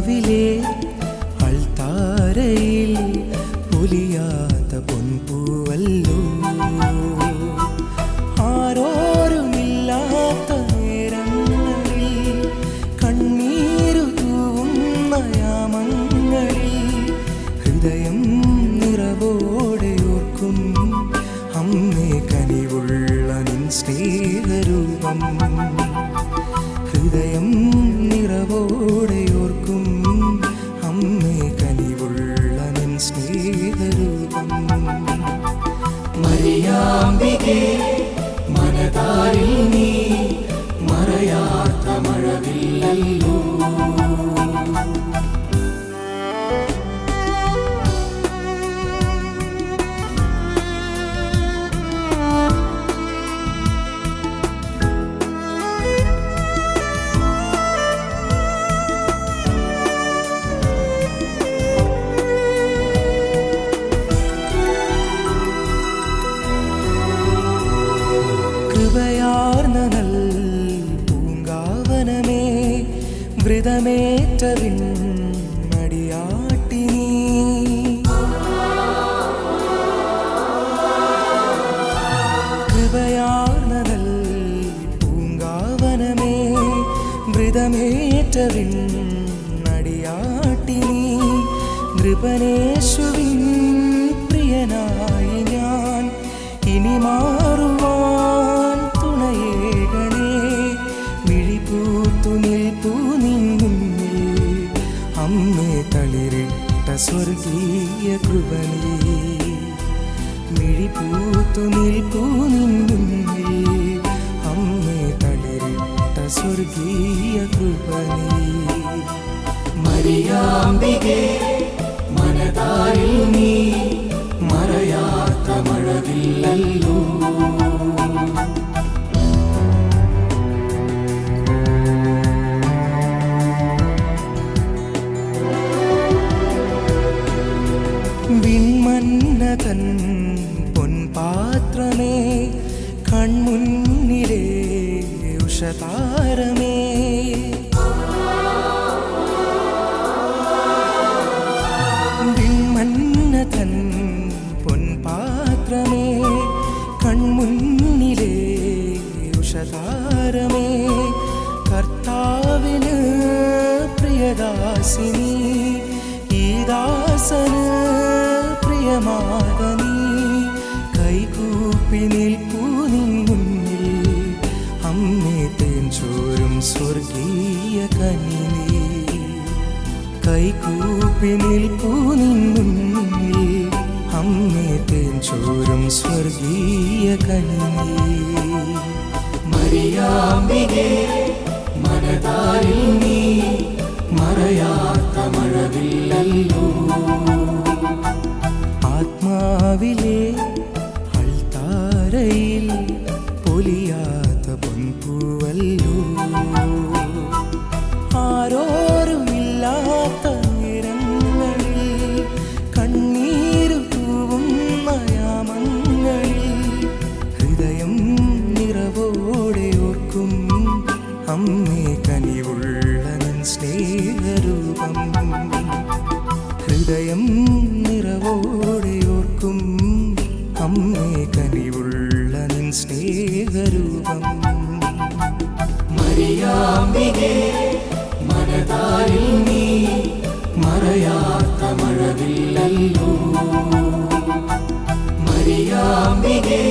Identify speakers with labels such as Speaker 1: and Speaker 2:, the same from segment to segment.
Speaker 1: ആത്മാവിലെ അൾത്താരയിൽ പൊലിയാത്ത പൊൻപൂവല്ലോ. ആരോരുമില്ലാത്ത നേരങ്ങളിൽ കണ്ണീരു തൂവുന്ന യാമങ്ങളിൽ ഹൃദയം നിറവോടെ ഓർക്കും അമ്മേ കനിവുള്ള നിൻ സ്നേഹരൂപം. ഹൃദയം നിറവോടെ ഓർക്കും അമ്മേ കനിവുള്ള നിൻ സ്നേഹരൂപം. മരിയാമ്പികേ മനതാരിൽ നീ മറയാത്ത മഴവില്ലല്ലോ. കൃപയാർന്ന നൽ പൂങ്കാവനമേ വ്രതമേറ്റ വിണ്ണടിയാട്ടി നീ. കൃപയാർന്ന നൽ പൂങ്കാവനമേ വ്രതമേറ്റ വിണ്ണടിയാട്ടി നീ. നൃപനേശുവിൻ പ്രിയനായി ഞാൻ ഇനി മാറുവാൻ തുണയേകണേ. മിഴിപൂത്തു നിൽപ്പൂ നിൻ മുന്നിൽ അമ്മേ തളിരിട്ട സ്വർഗീയ കൃപണി. മിഴിപൂത്തു നിൽപ്പൂ നിൻ മുന്നിൽ അമ്മേ തളിരിട്ട സ്വർഗീയ കൃപണി. മരിയാമ്പികേ മനതാരിൽ നീ മറയാത്ത മഴവില്ലല്ലോ. വിൺമന്നതൻ പൊൻപാത്രമേ കൺമുന്നിലെ ഉഷതാരമേ. വിൺമന്നതൻ പൊൻപാത്രമേ കൺമുന്നിലെ ഉഷതാരമേ. കർത്താവിന് പ്രിയദാസിനി ഈ ദാസന് പ്രിയമാതനീ. കൈകൂപ്പി നിൽപ്പൂ നിൻ മുന്നിൽ അമ്മേ തേൻ ചോരും സ്വർഗീയ കനിനീ. കൈകൂപ്പി നിൽപ്പൂ നിൻ മുന്നിൽ അമ്മേ തേൻ ചോരും സ്വർഗീയ കനിനീ. മരിയാമ്പികേ മനതാരിൽ നീ മറയാത്ത മഴവില്ലല്ലോ. ആത്മാവിലെ അൾത്താരയിൽ പൊലിയാത്ത പൊൻപൂവല്ലോ. ആരോരുമില്ലാത്ത നേരങ്ങളിൽ കണ്ണീരു തൂവുന്ന യാമങ്ങളിൽ ഹൃദയം നിറവോടെ ഓർക്കും അമ്മേ കനിവുള്ള നിൻ സ്നേഹരൂപം. ഹൃദയം നിറവോടെ ഓർക്കും അമ്മേ കനിവുള്ള നിൻ സ്നേഹരൂപം. മരിയാമ്പികേ മനതാരിൽ നീ മറയാത്ത മഴവില്ലല്ലോ. മരിയാമ്പികേ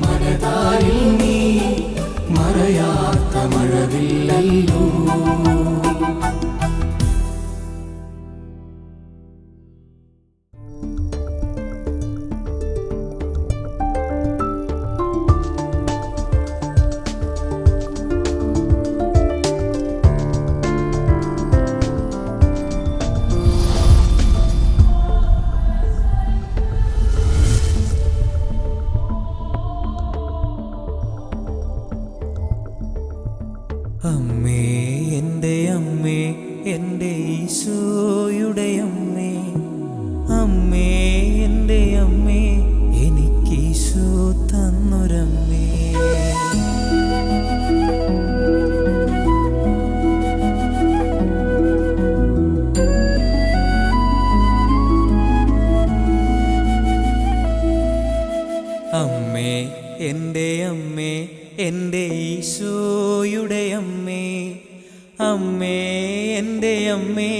Speaker 1: മനതാരിൽ നീ മറയാത്ത മഴവില്ലല്ലോ. അമ്മേ എൻ്റെ അമ്മേ എൻ്റെ ഈശോയുടെ അമ്മേ. അമ്മേ എൻ്റെ അമ്മേ എനിക്കീശോ തന്നൊരമ്മേ. അമ്മേ എൻ്റെ അമ്മേ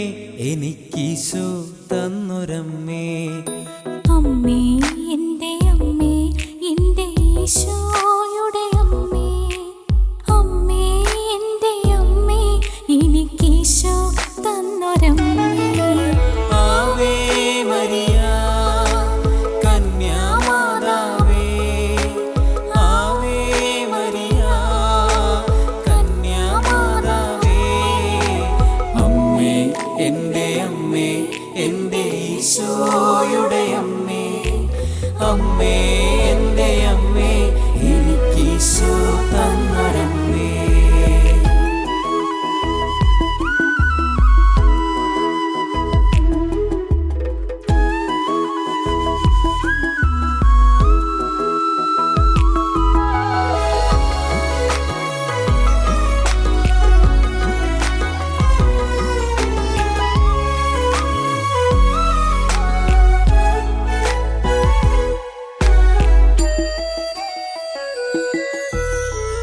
Speaker 1: എനിക്കീശോ തന്നൊരമ്മേ.
Speaker 2: അമ്മേ എൻ്റെ അമ്മേ എൻ്റെ ഈശോയുടെ അമ്മേ. അമ്മേ എൻ്റെ അമ്മേ എനിക്കീശോ തന്നൊരമ്മേ.
Speaker 1: ആവേ മരിയ കന്യാമാതാവേ, ആവേ മരിയ കന്യാമാതാവേ. അമ്മേ എൻ്റെ അമ്മേ എൻ്റെ ഈശോയുടെ അമ്മേ. അമ്മേ എൻ്റെ അമ്മേ എനിക്കീശോ തന്നൊരമ്മേ.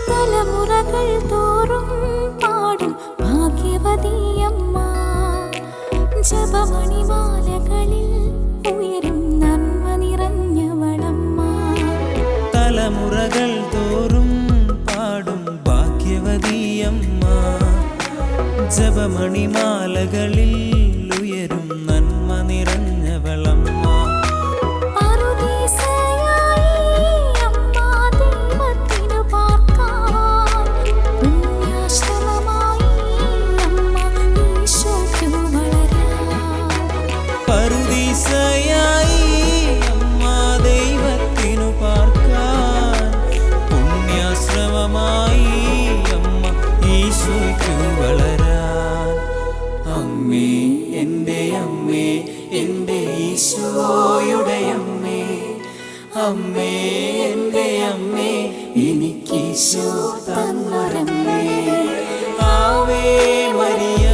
Speaker 2: തലമുറകൾ തോറും പാടും ഭാഗ്യവതിയമ്മ. ജപമണിമാലകളിൽ ഉയരും നന്മ നിറഞ്ഞവളമ്മ.
Speaker 1: തലമുറകൾ തോറും പാടും ഭാഗ്യവതിയമ്മ. ജപമണിമാലകളിൽ ഉയരും നന്മ നിറഞ്ഞവളമ്മ. പറുദീസയായി അമ്മ ദൈവത്തിനു പാർക്കാൻ, പുണ്യാശ്രമമായി അമ്മ ഈശോയ്ക്കു വളരാൻ. അമ്മേ എൻ്റെ അമ്മേ എൻ്റെ ഈശോയുടെ അമ്മേ. അമ്മേ എൻ്റെ അമ്മേ എനിക്കീശോ തന്നൊരമ്മേ. ആവേ മരിയ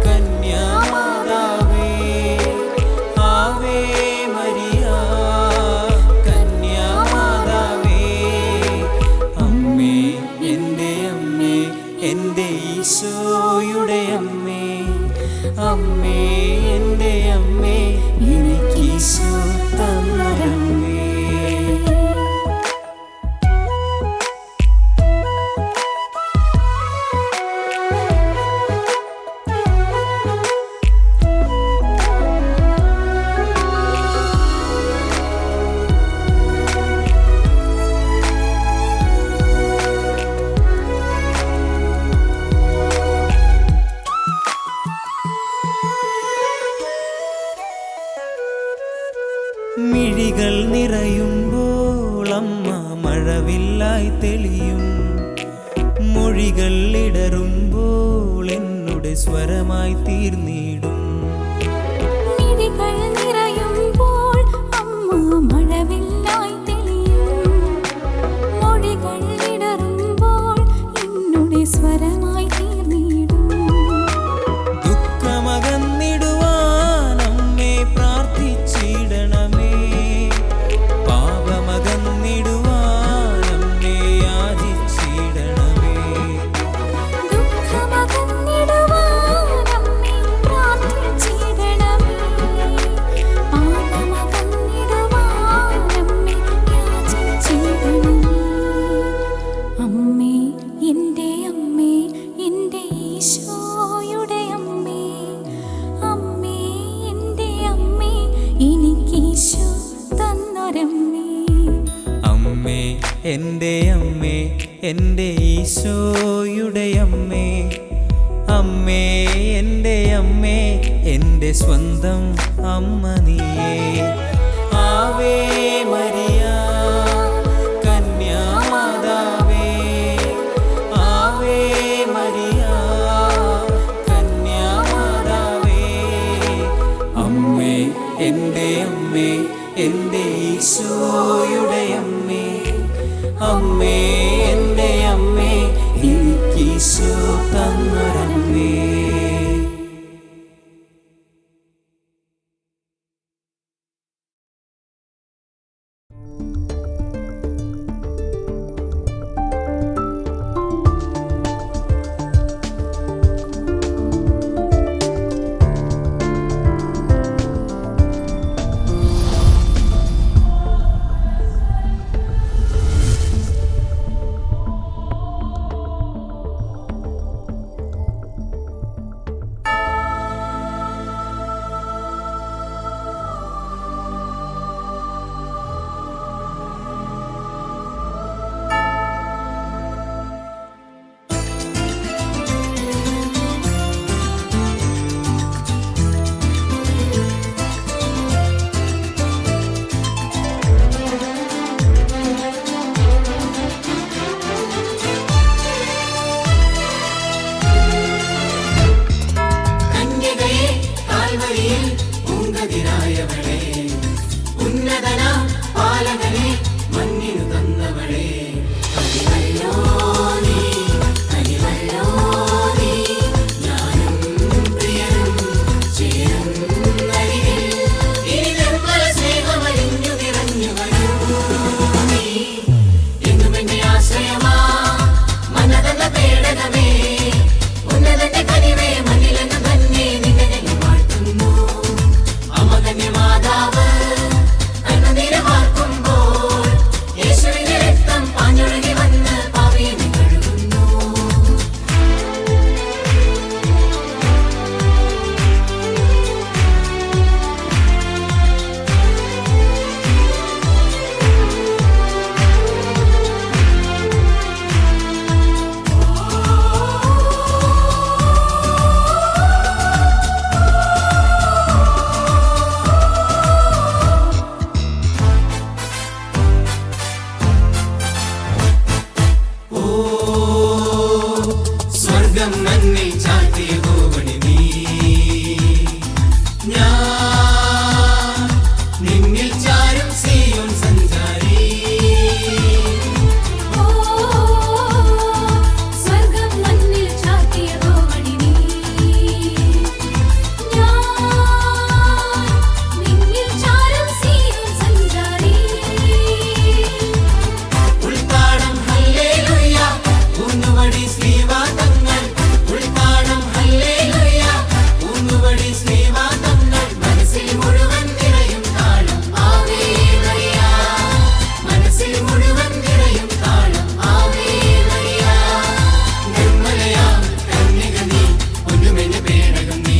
Speaker 1: കന്യാമാതാവേ, ആവേ മരിയ കന്യാമാതാവേ. അമ്മേ എൻ്റെ അമ്മേ എൻ്റെ ഈശോയുടെ അമ്മേ. അമ്മേ എൻ്റെ അമ്മേ എനിക്കീശോ തന്നൊരമ്മേ. മിഴികൾ നിറയുമ്പോൾ അമ്മ മഴവില്ലായി തെളിയും. മൊഴികൾ ഇടറുമ്പോൾ എന്നുടെ സ്വരമായി തീർന്നിടും.
Speaker 2: മിഴികൾ നിറയുമ്പോൾ അമ്മ മഴവില്ലായി തെളിയും. മൊഴികൾ ഇടറുമ്പോൾ എന്നുടെ സ്വരമായി തീർന്നിടും.
Speaker 1: ദുഃഖമകന്നിടുവാൻ അമ്മേ പ്രാർത്ഥിച്ചിടണമേ. പാപമകന്നിടുവാൻ അമ്മേ യാചിച്ചിടണമേ.
Speaker 2: ദുഃഖമകന്നിടുവാൻ അമ്മേ പ്രാർത്ഥിച്ചിടണമേ. പാപമകന്നിടുവാൻ അമ്മേ യാചിച്ചിടണമേ. അമ്മേ എൻ്റെ അമ്മേ എൻ്റെ ഈശോയുടെ അമ്മേ. അമ്മേ എൻ്റെ അമ്മേ എനിക്കീശോ തന്നൊരമ്മേ.
Speaker 1: അമ്മേ എൻ്റെ അമ്മേ എൻ്റെ ഈശോയുടെ അമ്മേ. അമ്മേ എൻ്റെ അമ്മേ എൻ്റെ സ്വന്തം അമ്മ നീയേ. ആവേ മരിയ കന്യാമാതാവേ, ആവേ മരിയ കന്യാമാതാവേ. അമ്മേ എൻ്റെ അമ്മേ എൻ്റെ ഈശോയുടെ അമ്മേ. അമ്മേ എൻ്റെ അമ്മേ എനിക്കീശോ തന്നൊരമ്മേ. മണ്ണിൽ ചാർത്തിയ പൂവണി നീ. ഞാൻ നിന്നിൽ ചാരും സിയോൻ സഞ്ചാരി.
Speaker 2: ഓ സ്വർഗം മണ്ണിൽ ചാർത്തിയ പൂവണി നീ. ഞാൻ നിന്നിൽ ചാരും സിയോൻ സഞ്ചാരി.
Speaker 1: ഉൾത്താടം ഹല്ലേലൂയ ഊന്നുവടി ശ്രീവാതങ്ങൾ. ഉൾത്താടം ഹല്ലേലൂയ ഊന്നുവടി ശ്രീവാതങ്ങൾ. മനസ്സിൽ മുഴുവൻ നിറയും താളം ആവേ മരിയ. മനസ്സിൽ മുഴുവൻ നിറയും താളം ആവേ മരിയ. നിർമ്മലയാം കന്യക നീ പൊന്നുമെന് പേടകം നീ.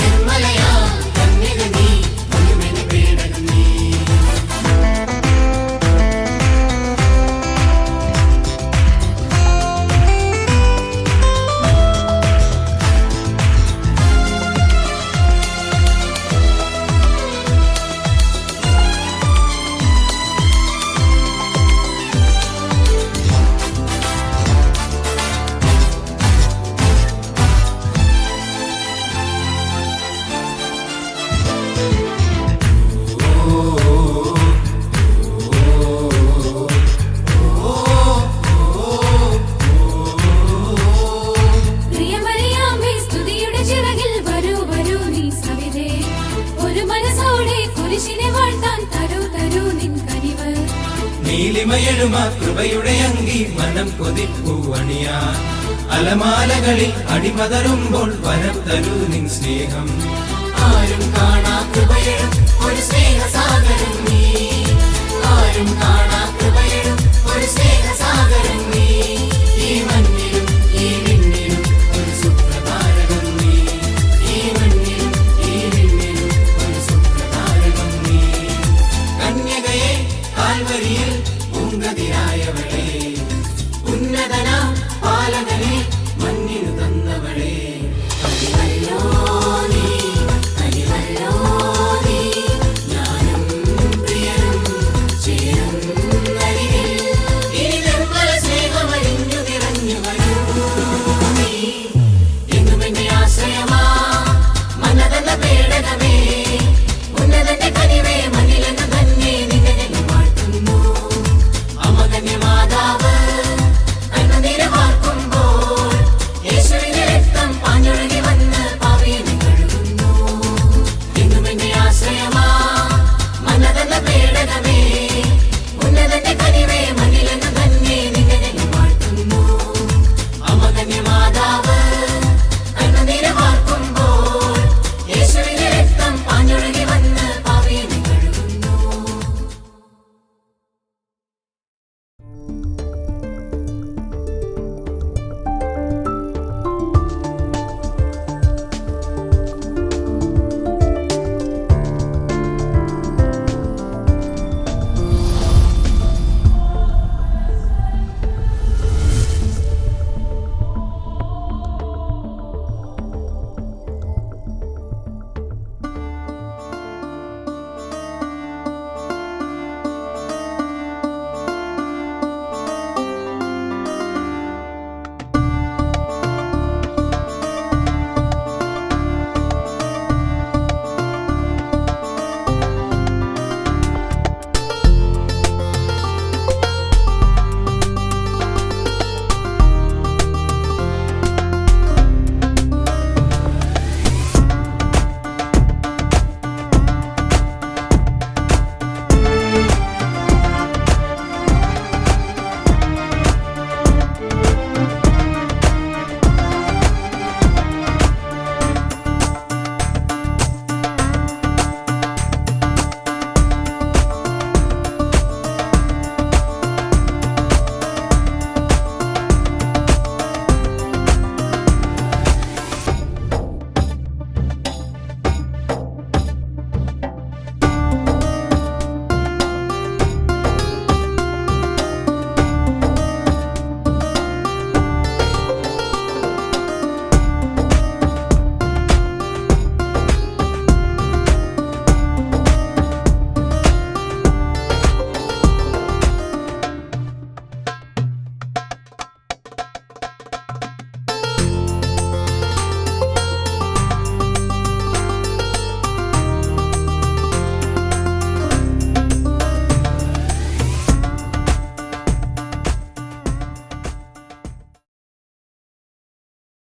Speaker 1: നിർമ്മലയാം കന്യക നീ പൊന്നുമെന് പേടകം നീ.
Speaker 2: പ്രിയമറിയാമേ സ്തുതിയുടെ ചിറകിൽ വരൂ വരൂ നീ സവിധേ. ഒരു മനസ്സോടെ കുരിശിനെ വാഴ്ത്താൻ തരൂ തരൂ നിൻ കനിവ്.
Speaker 1: നീലിമയെഴുമ കൃപയുടെ അങ്കി മനം കൊതിപ്പൂ അണിയാൻ. അലമാലകളിൽ അടിപതറുമ്പോൾ വരം തരൂ നിൻ സ്നേഹം. ആരും കാണാ കൃപയെഴും ഒരു സ്നേഹസാഗരം നീ. ആരും കാണാ കൃപയെഴും ഒരു സ്നേഹ